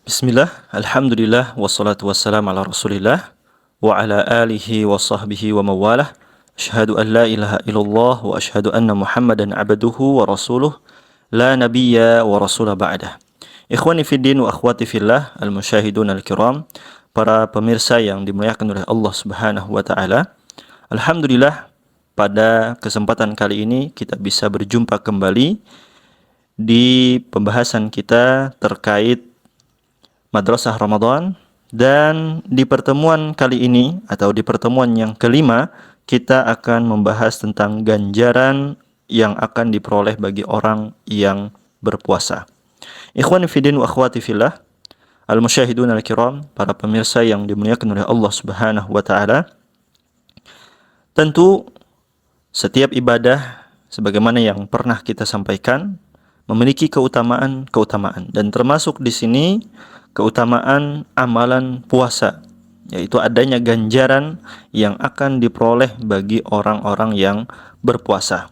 Bismillah, alhamdulillah, wassalatu wassalamu ala rasulillah, wa ala alihi wa sahbihi wa mawalah. Asyhadu an la ilaha illallah wa asyhadu anna muhammadan abduhu wa rasuluh, la nabiyya wa rasulah ba'dah. Ikhwani fiddin wa akhwati fillah, al-musyahidun al-kiram, para pemirsa yang dimuliakan oleh Allah subhanahu wa ta'ala. Alhamdulillah, pada kesempatan kali ini kita bisa berjumpa kembali di pembahasan kita terkait Madrasah Ramadan, dan di pertemuan kali ini atau di pertemuan yang kelima kita akan membahas tentang ganjaran yang akan diperoleh bagi orang yang berpuasa. Ikhwani fiddin wa akhwati fillah, al-musyahidun al-kiram, para pemirsa yang dimuliakan oleh Allah Subhanahu wa taala. Tentu setiap ibadah sebagaimana yang pernah kita sampaikan memiliki keutamaan dan termasuk di sini keutamaan amalan puasa, yaitu adanya ganjaran yang akan diperoleh bagi orang-orang yang berpuasa.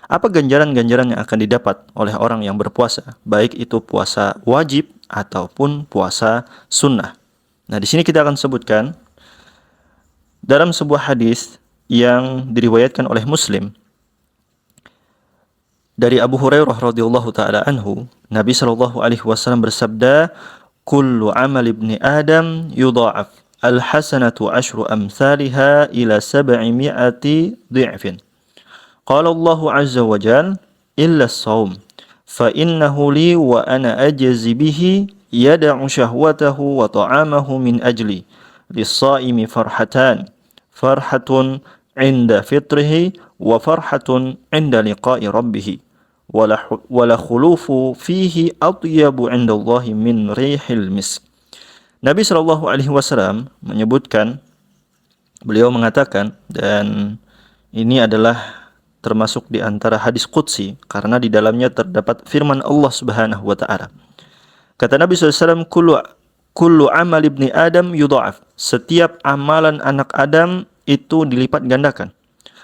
Apa ganjaran-ganjaran yang akan didapat oleh orang yang berpuasa, baik itu puasa wajib ataupun puasa sunnah? Nah, di sini kita akan sebutkan dalam sebuah hadis yang diriwayatkan oleh Muslim dari Abu Hurairah radhiyallahu taala anhu, Nabi sallallahu alaihi wasallam bersabda, kullu amal ibni Adam yudha'af al-hasanatu ashru amthaliha ila 700 dhi'fin. Qala Allah azza wa jal illa as-sawm fa innahu li wa ana ajzi bihi yada'u shahwatahu wa ta'amahu min ajli lis-sa'imi farhatun 'inda fitrihi wa farhatun 'inda liqa'i rabbih wala khulufu fihi atyabu indallahi min rihil misk. Nabi sallallahu alaihi wasallam menyebutkan, beliau mengatakan, dan ini adalah termasuk di antara hadis qudsi karena di dalamnya terdapat firman Allah Subhanahu wa taala. Kata Nabi sallallahu alaihi wasallam, kullu amal ibni Adam yudha'af. Setiap amalan anak Adam itu dilipat gandakan.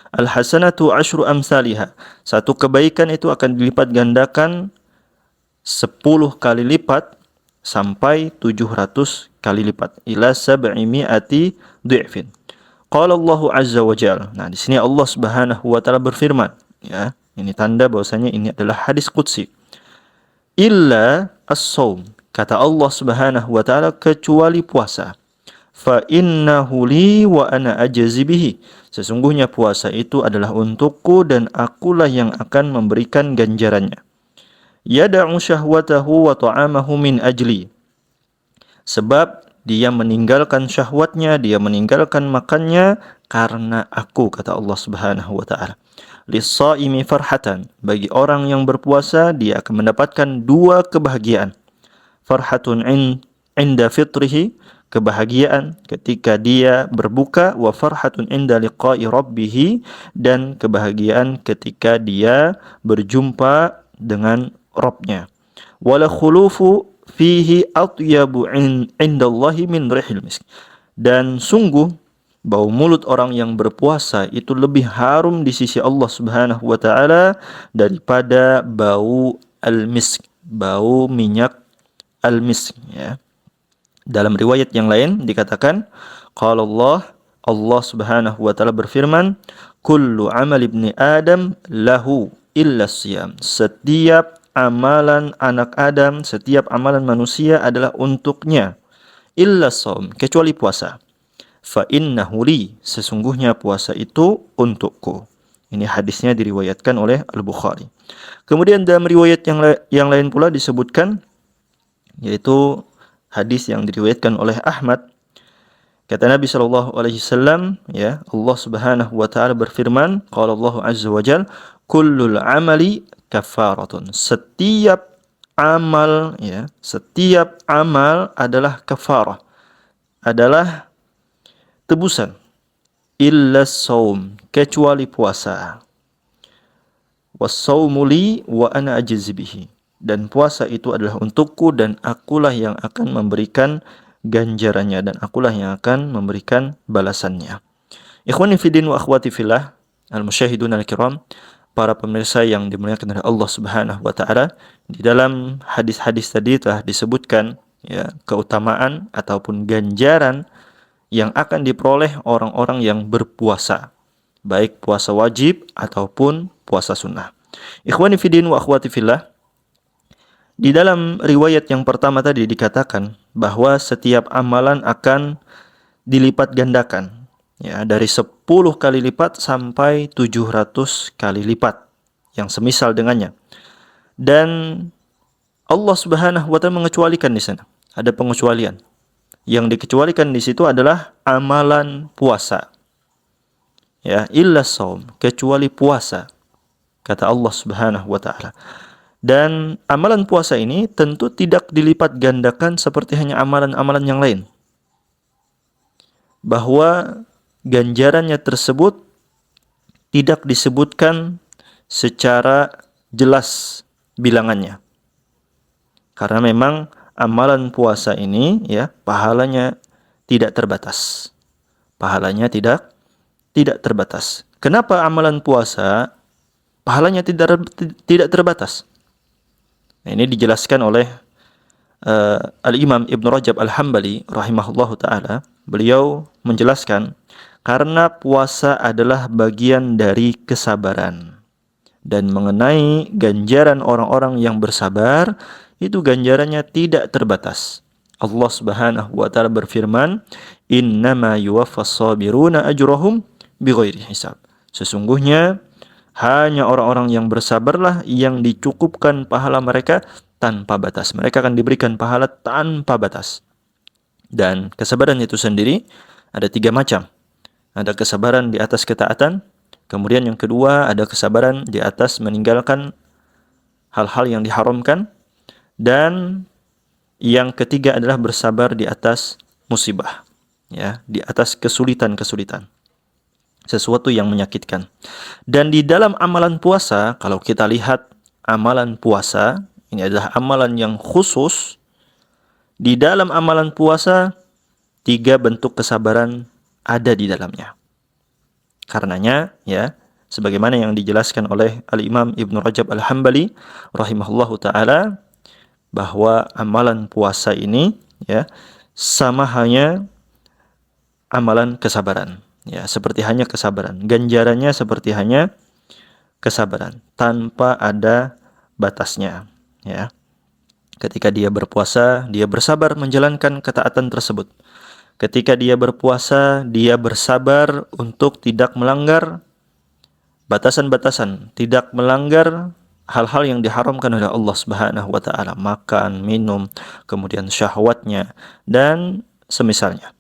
Al-hasanatu asyru amsalihha. Satu kebaikan itu akan dilipat gandakan 10 kali lipat sampai 700 kali lipat. Ila 700 dhi'fin. Qala Allah azza wa jalla. Nah, di sini Allah Subhanahu wa taala berfirman, ya. Ini tanda bahwasanya ini adalah hadis qudsi. Illa as-shaum. Kata Allah Subhanahu wa taala, kecuali puasa. Fa innahu li wa ana ajzi bihi. Sesungguhnya puasa itu adalah untukku dan akulah yang akan memberikan ganjarannya. Yada'u syahwatahu wa ta'amahu min ajli. Sebab dia meninggalkan syahwatnya, dia meninggalkan makannya karena aku, kata Allah Subhanahu wa taala. Lis-shaimi farhatan. Bagi orang yang berpuasa dia akan mendapatkan dua kebahagiaan. Farhatun inda fitrihi, kebahagiaan ketika dia berbuka, wa farhatun inda liqa'i rabbih, dan kebahagiaan ketika dia berjumpa dengan Rabbnya. Wala khulufu fihi atyabu indallahi min rihil misk. Dan sungguh bau mulut orang yang berpuasa itu lebih harum di sisi Allah Subhanahu wa taala daripada bau al-misk, bau minyak al-misk, ya. Dalam riwayat yang lain dikatakan, qala Allah Subhanahu wa taala berfirman, kullu amal ibni Adam lahu illa siyam. Setiap amalan anak Adam, setiap amalan manusia adalah untuknya, illa shaum, kecuali puasa. Fa innahu li, sesungguhnya puasa itu untukku. Ini hadisnya diriwayatkan oleh Al-Bukhari. Kemudian dalam riwayat yang lain pula disebutkan, yaitu hadis yang diriwayatkan oleh Ahmad. Kata Nabi sallallahu alaihi wasallam, ya, Allah Subhanahu wa taala berfirman, qala Allah azza wa jalla, kullul amali kafaratun. Setiap amal, ya, setiap amal adalah kafarah, adalah tebusan. Illa shaum, kecuali puasa. Was-shaumu li wa ana ajzi bihi. Dan puasa itu adalah untukku dan akulah yang akan memberikan ganjarannya dan akulah yang akan memberikan balasannya. Ikhwani fiddin wa akhwati fillah, al-musyahidun al-kiram, para pemirsa yang dimuliakan oleh Allah Subhanahu wa taala, di dalam hadis-hadis tadi telah disebutkan ya, keutamaan ataupun ganjaran yang akan diperoleh orang-orang yang berpuasa, baik puasa wajib ataupun puasa sunnah. Ikhwani fiddin wa akhwati fillah, di dalam riwayat yang pertama tadi dikatakan bahwa setiap amalan akan dilipat gandakan, ya, dari 10 kali lipat sampai 700 kali lipat yang semisal dengannya. Dan Allah Subhanahu wa taala mengecualikan di sana. Ada pengecualian. Yang dikecualikan di situ adalah amalan puasa. Ya, illa shaum, kecuali puasa, kata Allah Subhanahu wa taala. Dan amalan puasa ini tentu tidak dilipat gandakan seperti hanya amalan-amalan yang lain. Bahwa ganjarannya tersebut tidak disebutkan secara jelas bilangannya. Karena memang amalan puasa ini, ya, pahalanya tidak terbatas. Pahalanya tidak terbatas. Kenapa amalan puasa pahalanya tidak terbatas? Nah, ini dijelaskan oleh Al-Imam Ibn Rajab Al-Hambali rahimahullahu ta'ala. Beliau menjelaskan, karena puasa adalah bagian dari kesabaran. Dan mengenai ganjaran orang-orang yang bersabar, itu ganjarannya tidak terbatas. Allah Subhanahu wa taala berfirman, "Innama yuwaffas sabiruna ajrahum bighairi hisab." Sesungguhnya hanya orang-orang yang bersabarlah yang dicukupkan pahala mereka tanpa batas. Mereka akan diberikan pahala tanpa batas. Dan kesabaran itu sendiri ada 3 macam. Ada kesabaran di atas ketaatan, kemudian yang kedua ada kesabaran di atas meninggalkan hal-hal yang diharamkan, dan yang ketiga adalah bersabar di atas musibah, ya, di atas kesulitan-kesulitan, sesuatu yang menyakitkan. Dan di dalam amalan puasa, kalau kita lihat amalan puasa, ini adalah amalan yang khusus. Di dalam amalan puasa 3 bentuk kesabaran ada di dalamnya. Karenanya, ya, sebagaimana yang dijelaskan oleh Al-Imam Ibn Rajab Al-Hambali rahimahullahu ta'ala, bahwa amalan puasa ini, ya, sama hanya amalan kesabaran, ya, seperti hanya kesabaran. Ganjarannya seperti hanya kesabaran tanpa ada batasnya, ya. Ketika dia berpuasa, dia bersabar menjalankan ketaatan tersebut. Ketika dia berpuasa, dia bersabar untuk tidak melanggar batasan-batasan, tidak melanggar hal-hal yang diharamkan oleh Allah Subhanahu wa taala, makan, minum, kemudian syahwatnya dan semisalnya.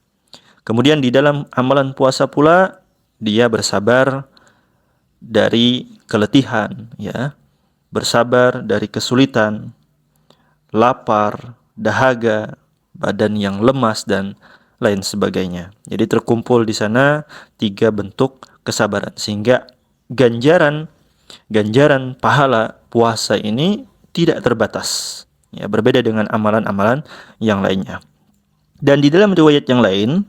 Kemudian di dalam amalan puasa pula dia bersabar dari keletihan, ya. Bersabar dari kesulitan, lapar, dahaga, badan yang lemas dan lain sebagainya. Jadi terkumpul di sana 3 bentuk kesabaran, sehingga ganjaran pahala puasa ini tidak terbatas, ya, berbeda dengan amalan-amalan yang lainnya. Dan di dalam riwayat yang lain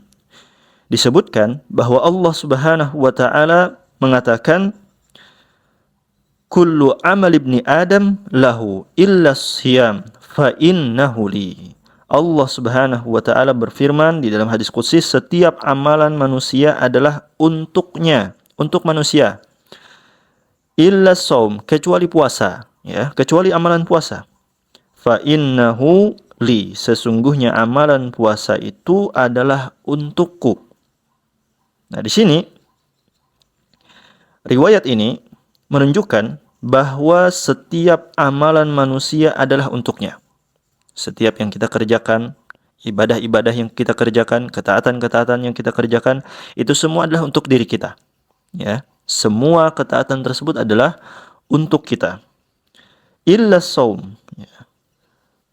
disebutkan bahwa Allah Subhanahu wa taala mengatakan, kullu amal ibni Adam lahu illa siyam fa innahu li. Allah Subhanahu wa taala berfirman di dalam hadis qudsi, setiap amalan manusia adalah untuknya, untuk manusia. Illa shaum, kecuali puasa, ya, kecuali amalan puasa. Fa innahu li, sesungguhnya amalan puasa itu adalah untukku. Nah, di sini riwayat ini menunjukkan bahwa setiap amalan manusia adalah untuknya. Setiap yang kita kerjakan, ibadah-ibadah yang kita kerjakan, ketaatan-ketaatan yang kita kerjakan, itu semua adalah untuk diri kita, ya. Semua ketaatan tersebut adalah untuk kita. Illa shaum, ya.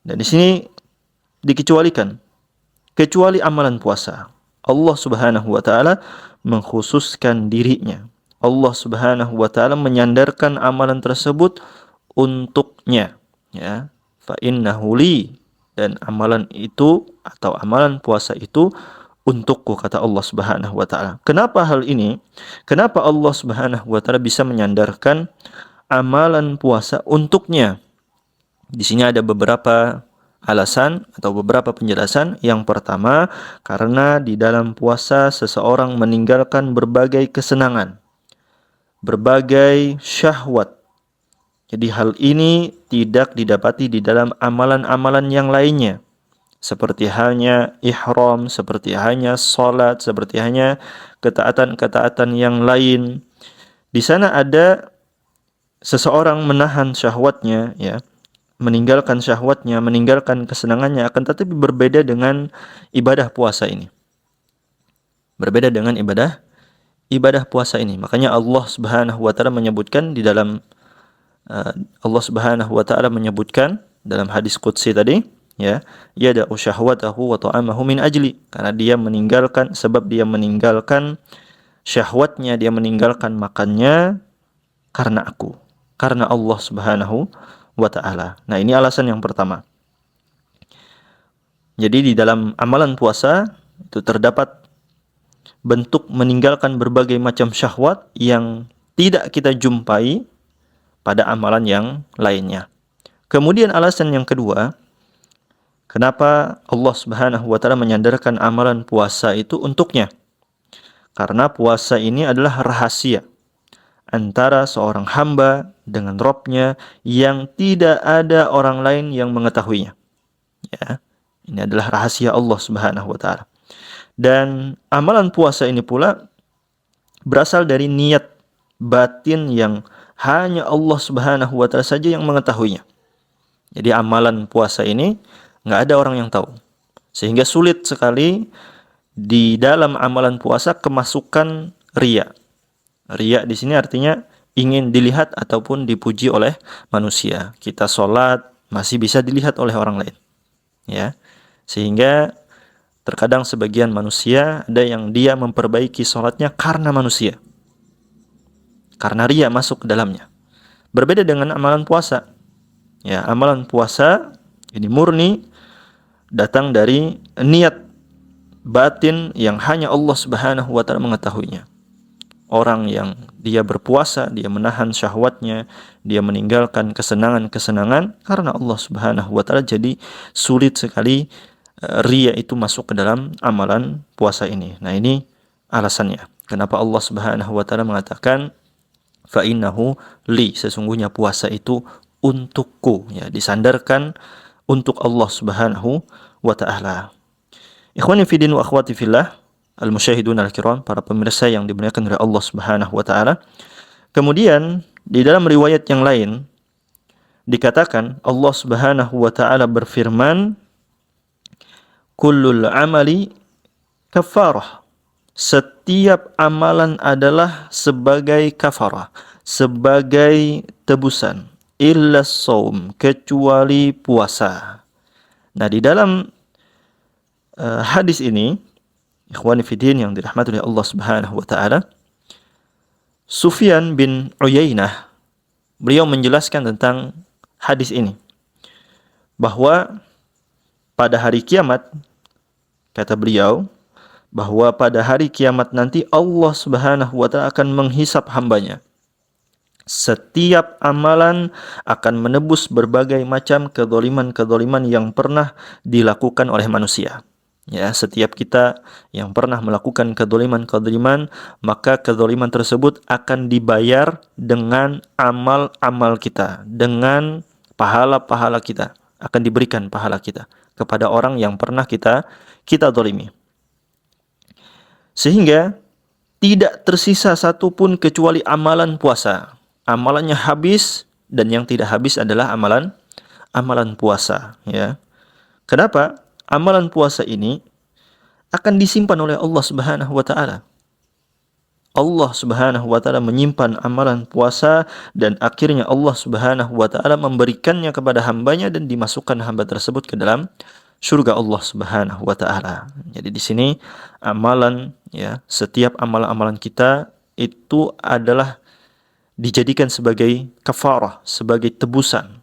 Dan di sini dikecualikan, kecuali amalan puasa. Allah Subhanahu wa taala mengkhususkan dirinya. Allah Subhanahu wa taala menyandarkan amalan tersebut untuknya, ya. Fa innahu li, dan amalan itu atau amalan puasa itu untukku, kata Allah Subhanahu wa taala. Kenapa hal ini? Kenapa Allah Subhanahu wa taala bisa menyandarkan amalan puasa untuknya? Di sini ada beberapa alasan atau beberapa penjelasan. Yang pertama, karena di dalam puasa seseorang meninggalkan berbagai kesenangan, berbagai syahwat. Jadi hal ini tidak didapati di dalam amalan-amalan yang lainnya. Seperti halnya ihram, seperti halnya salat, seperti halnya ketaatan-ketaatan yang lain. Di sana ada seseorang menahan syahwatnya, ya, meninggalkan syahwatnya, meninggalkan kesenangannya, akan tetapi berbeda dengan ibadah puasa ini. Berbeda dengan ibadah puasa ini. Makanya Allah Subhanahu wa taala menyebutkan di dalam Allah Subhanahu wa taala menyebutkan dalam hadis qudsi tadi, ya, yada'u syahwatahu wa ta'amahu min ajli, karena dia meninggalkan, sebab dia meninggalkan syahwatnya, dia meninggalkan makannya karena aku, karena Allah Subhanahu wa taala. Nah, ini alasan yang pertama. Jadi di dalam amalan puasa itu terdapat bentuk meninggalkan berbagai macam syahwat yang tidak kita jumpai pada amalan yang lainnya. Kemudian alasan yang kedua, kenapa Allah Subhanahu wa taala menyandarkan amalan puasa itu untuknya? Karena puasa ini adalah rahasia antara seorang hamba dengan Rabb-nya yang tidak ada orang lain yang mengetahuinya. Ya, ini adalah rahasia Allah Subhanahu wa taala. Dan amalan puasa ini pula berasal dari niat batin yang hanya Allah Subhanahu wa taala saja yang mengetahuinya. Jadi amalan puasa ini nggak ada orang yang tahu. Sehingga sulit sekali di dalam amalan puasa kemasukan riya. Riya di sini artinya ingin dilihat ataupun dipuji oleh manusia. Kita sholat masih bisa dilihat oleh orang lain. Ya. Sehingga terkadang sebagian manusia ada yang dia memperbaiki sholatnya karena manusia, karena riya masuk ke dalamnya. Berbeda dengan amalan puasa. Ya, amalan puasa ini murni datang dari niat batin yang hanya Allah Subhanahu wa taala mengetahuinya. Orang yang dia berpuasa, dia menahan syahwatnya, dia meninggalkan kesenangan-kesenangan karena Allah Subhanahu wa taala, jadi sulit sekali riya itu masuk ke dalam amalan puasa ini. Nah, ini alasannya. Kenapa Allah Subhanahu wa taala mengatakan fa innahu li, sesungguhnya puasa itu untukku, ya, disandarkan untuk Allah Subhanahu wa taala. Ikhwani fi din wa akhwati fillah, al-musyahidun al-kiram, para pemirsa yang dimuliakan oleh Allah Subhanahu wa taala. Kemudian di dalam riwayat yang lain dikatakan Allah Subhanahu wa taala berfirman, kullul amali kafarah, setiap amalan adalah sebagai kafarah, sebagai tebusan, illa shaum, kecuali puasa. Nah, di dalam hadis ini, ikhwani fiddin yang dirahmati oleh Allah Subhanahu wa taala, Sufyan bin Uyainah, beliau menjelaskan tentang hadis ini bahwa pada hari kiamat, kata beliau, bahwa pada hari kiamat nanti Allah Subhanahu wa taala akan menghisap hambanya. Setiap amalan akan menebus berbagai macam kezaliman-kezaliman yang pernah dilakukan oleh manusia. Ya, setiap kita yang pernah melakukan kezaliman-kezaliman, maka kezaliman tersebut akan dibayar dengan amal-amal kita, dengan pahala-pahala kita, akan diberikan pahala kita kepada orang yang pernah kita zalimi. Sehingga tidak tersisa satupun kecuali amalan puasa. Amalannya habis, dan yang tidak habis adalah amalan puasa, ya. Kenapa? Amalan puasa ini akan disimpan oleh Allah Subhanahu wa taala. Allah Subhanahu wa taala menyimpan amalan puasa, dan akhirnya Allah Subhanahu wa taala memberikannya kepada hambanya dan dimasukkan hamba tersebut ke dalam surga Allah Subhanahu wa taala. Jadi di sini amalan, ya, setiap amalan-amalan kita itu adalah dijadikan sebagai kafarah, sebagai tebusan.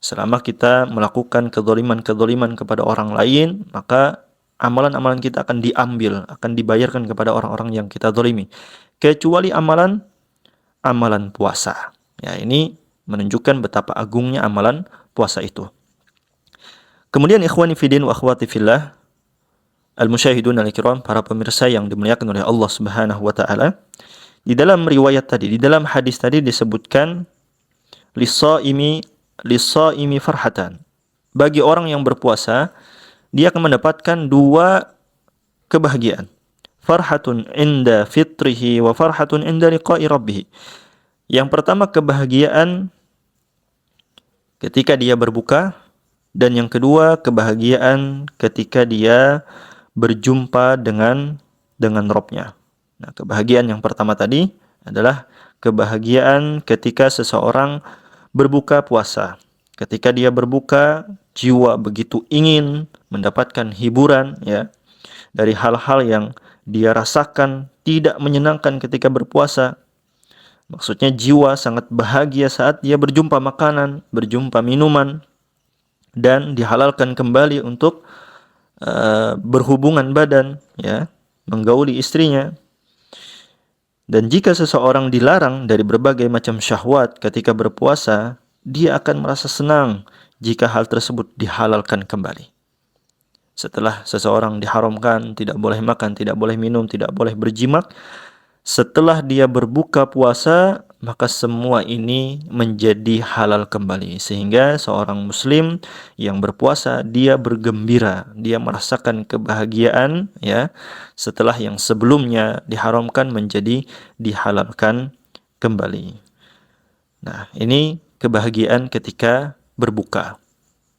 Selama kita melakukan kezaliman-kezaliman kepada orang lain, maka amalan-amalan kita akan diambil, akan dibayarkan kepada orang-orang yang kita zalimi. Kecuali amalan puasa. Ya, ini menunjukkan betapa agungnya amalan puasa itu. Kemudian ikhwani fidin wa akhwati fillah, al-musyahidun al-kiram, para pemirsa yang dimuliakan oleh Allah Subhanahu wa taala, di dalam riwayat tadi, di dalam hadis tadi disebutkan lis-shaimi farhatan. Bagi orang yang berpuasa, dia akan mendapatkan dua kebahagiaan. Farhatun inda fitrihi wa farhatun inda liqa'i rabbih. Yang pertama kebahagiaan ketika dia berbuka, dan yang kedua kebahagiaan ketika dia berjumpa dengan Rabb-Nya. Nah, kebahagiaan yang pertama tadi adalah kebahagiaan ketika seseorang berbuka puasa. Ketika dia berbuka, jiwa begitu ingin mendapatkan hiburan ya dari hal-hal yang dia rasakan tidak menyenangkan ketika berpuasa. Maksudnya jiwa sangat bahagia saat dia berjumpa makanan, berjumpa minuman, dan dihalalkan kembali untuk berhubungan badan, ya, menggauli istrinya. Dan jika seseorang dilarang dari berbagai macam syahwat ketika berpuasa, dia akan merasa senang jika hal tersebut dihalalkan kembali. Setelah seseorang diharamkan, tidak boleh makan, tidak boleh minum, tidak boleh berjimak, setelah dia berbuka puasa, maka semua ini menjadi halal kembali. Sehingga seorang muslim yang berpuasa, dia bergembira, dia merasakan kebahagiaan ya, setelah yang sebelumnya diharamkan menjadi dihalalkan kembali. Nah, ini kebahagiaan ketika berbuka.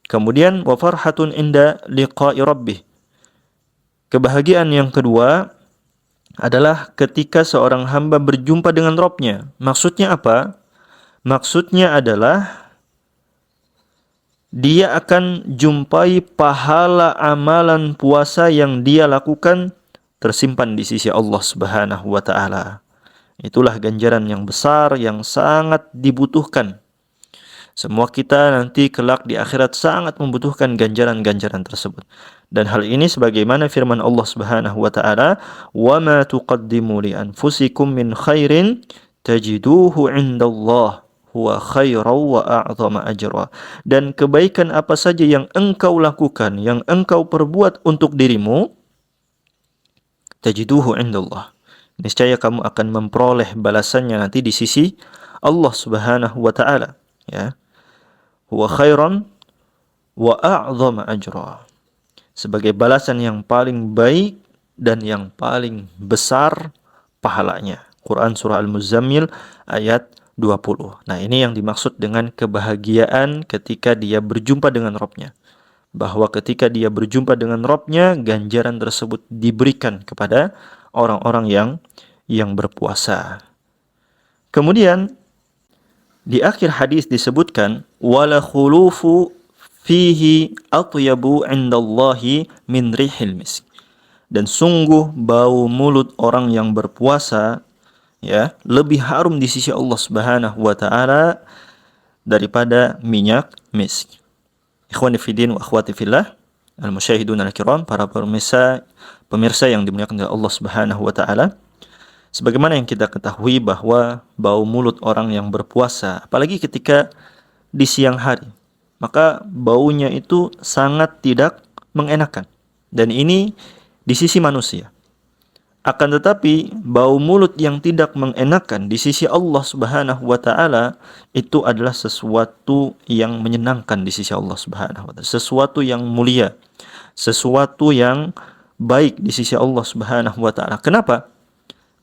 Kemudian wa farhatun inda liqa'i rabbih. Kebahagiaan yang kedua adalah ketika seorang hamba berjumpa dengan Rabb-Nya. Maksudnya apa? Maksudnya adalah dia akan jumpai pahala amalan puasa yang dia lakukan tersimpan di sisi Allah Subhanahu wa taala. Itulah ganjaran yang besar yang sangat dibutuhkan. Semua kita nanti kelak di akhirat sangat membutuhkan ganjaran-ganjaran tersebut. Dan hal ini sebagaimana firman Allah Subhanahu wa taala, "Wa ma tuqaddimu li anfusikum min khairin tajiduhu 'indallah huwa khairan wa a'zama ajra." Dan kebaikan apa saja yang engkau lakukan, yang engkau perbuat untuk dirimu, tajiduhu 'indallah. Niscaya kamu akan memperoleh balasannya nanti di sisi Allah Subhanahu wa taala, ya. Huwa khairan wa a'zama ajra. Sebagai balasan yang paling baik dan yang paling besar pahalanya. Quran surah Al-Muzammil ayat 20. Nah, ini yang dimaksud dengan kebahagiaan ketika dia berjumpa dengan Rabb-Nya. Bahwa ketika dia berjumpa dengan Rabb-Nya, ganjaran tersebut diberikan kepada orang-orang yang berpuasa. Kemudian di akhir hadis disebutkan wala khulufu fihi atyabu 'indallahi min rihil misk. Dan sungguh bau mulut orang yang berpuasa ya lebih harum di sisi Allah Subhanahu wa taala daripada minyak misk. Ikhwani fillah wa akhwati fillah, al-musyahidun al-kiram, para pemirsa yang dimuliakan oleh Allah Subhanahu wa taala. Sebagaimana yang kita ketahui bahwa bau mulut orang yang berpuasa, apalagi ketika di siang hari, maka baunya itu sangat tidak mengenakan. Dan ini di sisi manusia. Akan tetapi bau mulut yang tidak mengenakan di sisi Allah Subhanahu wa taala itu adalah sesuatu yang menyenangkan di sisi Allah Subhanahu wa taala, sesuatu yang mulia, sesuatu yang baik di sisi Allah Subhanahu wa taala. Kenapa?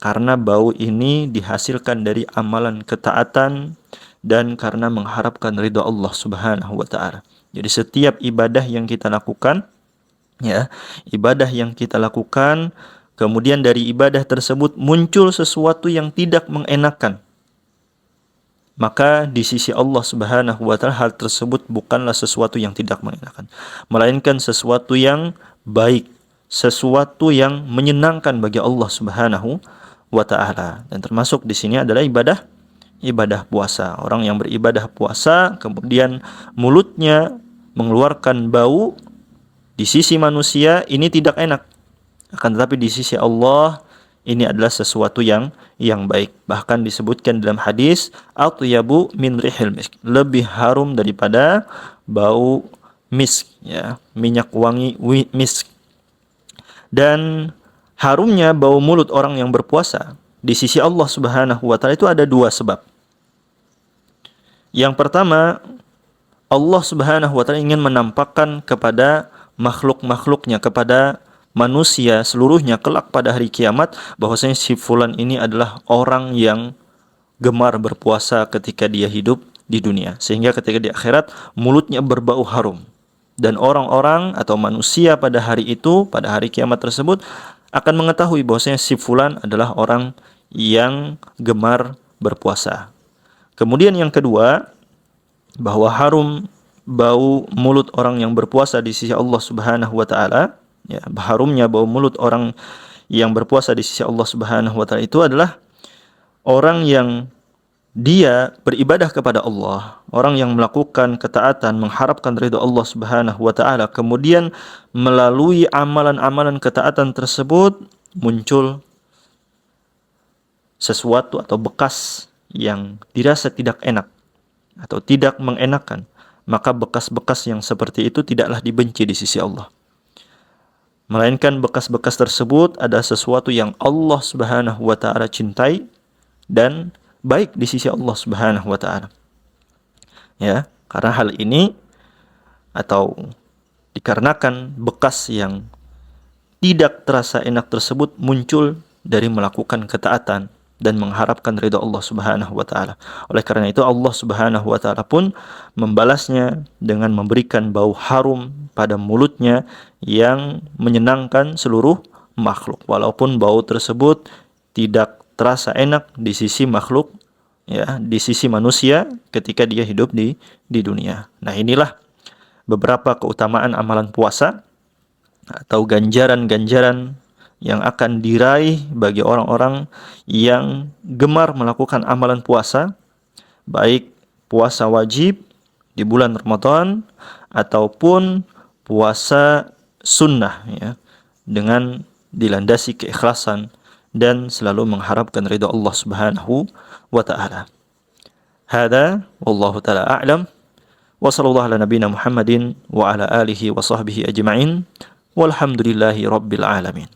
Karena bau ini dihasilkan dari amalan ketaatan dan karena mengharapkan ridha Allah Subhanahu wa taala. Jadi setiap ibadah yang kita lakukan, ya, ibadah yang kita lakukan, kemudian dari ibadah tersebut muncul sesuatu yang tidak mengenakan, maka di sisi Allah Subhanahu wa taala hal tersebut bukanlah sesuatu yang tidak mengenakan, melainkan sesuatu yang baik, sesuatu yang menyenangkan bagi Allah Subhanahu wa ta'ala. Dan termasuk di sini adalah ibadah puasa. Orang yang beribadah puasa kemudian mulutnya mengeluarkan bau, di sisi manusia ini tidak enak, akan tetapi di sisi Allah ini adalah sesuatu yang baik. Bahkan disebutkan dalam hadis atyabu min rihil misk, lebih harum daripada bau misk, ya, minyak wangi misk. Dan harumnya bau mulut orang yang berpuasa di sisi Allah Subhanahu wa taala itu ada dua sebab. Yang pertama, Allah Subhanahu wa taala ingin menampakkan kepada makhluk-makhluknya, kepada manusia seluruhnya kelak pada hari kiamat, bahwasanya si fulan ini adalah orang yang gemar berpuasa ketika dia hidup di dunia, sehingga ketika di akhirat mulutnya berbau harum. Dan orang-orang atau manusia pada hari itu, pada hari kiamat tersebut, akan mengetahui bahwasanya si fulan adalah orang yang gemar berpuasa. Kemudian yang kedua, bahwa harum bau mulut orang yang berpuasa di sisi Allah Subhanahu wa taala, ya, harumnya bau mulut orang yang berpuasa di sisi Allah Subhanahu wa taala itu adalah orang yang dia beribadah kepada Allah, orang yang melakukan ketaatan, mengharapkan ridha Allah Subhanahu wa taala, kemudian melalui amalan-amalan ketaatan tersebut muncul sesuatu atau bekas yang dirasa tidak enak atau tidak mengenakan, maka bekas-bekas yang seperti itu tidaklah dibenci di sisi Allah. Melainkan bekas-bekas tersebut ada sesuatu yang Allah Subhanahu wa taala cintai dan baik di sisi Allah Subhanahu wa taala. Ya, karena hal ini atau dikarenakan bekas yang tidak terasa enak tersebut muncul dari melakukan ketaatan dan mengharapkan ridha Allah Subhanahu wa taala. Oleh karena itu Allah Subhanahu wa taala pun membalasnya dengan memberikan bau harum pada mulutnya yang menyenangkan seluruh makhluk, walaupun bau tersebut tidak terasa enak di sisi makhluk, ya, di sisi manusia ketika dia hidup di dunia. Nah, inilah beberapa keutamaan amalan puasa atau ganjaran-ganjaran yang akan diraih bagi orang-orang yang gemar melakukan amalan puasa, baik puasa wajib di bulan Ramadan ataupun puasa sunnah, ya, dengan dilandasi keikhlasan dan selalu mengharapkan ridha Allah Subhanahu wa taala. Hada wallahu taala a'lam wa sallallahu ala nabiyyina Muhammadin wa ala alihi wa sahbihi ajma'in walhamdulillahi rabbil alamin.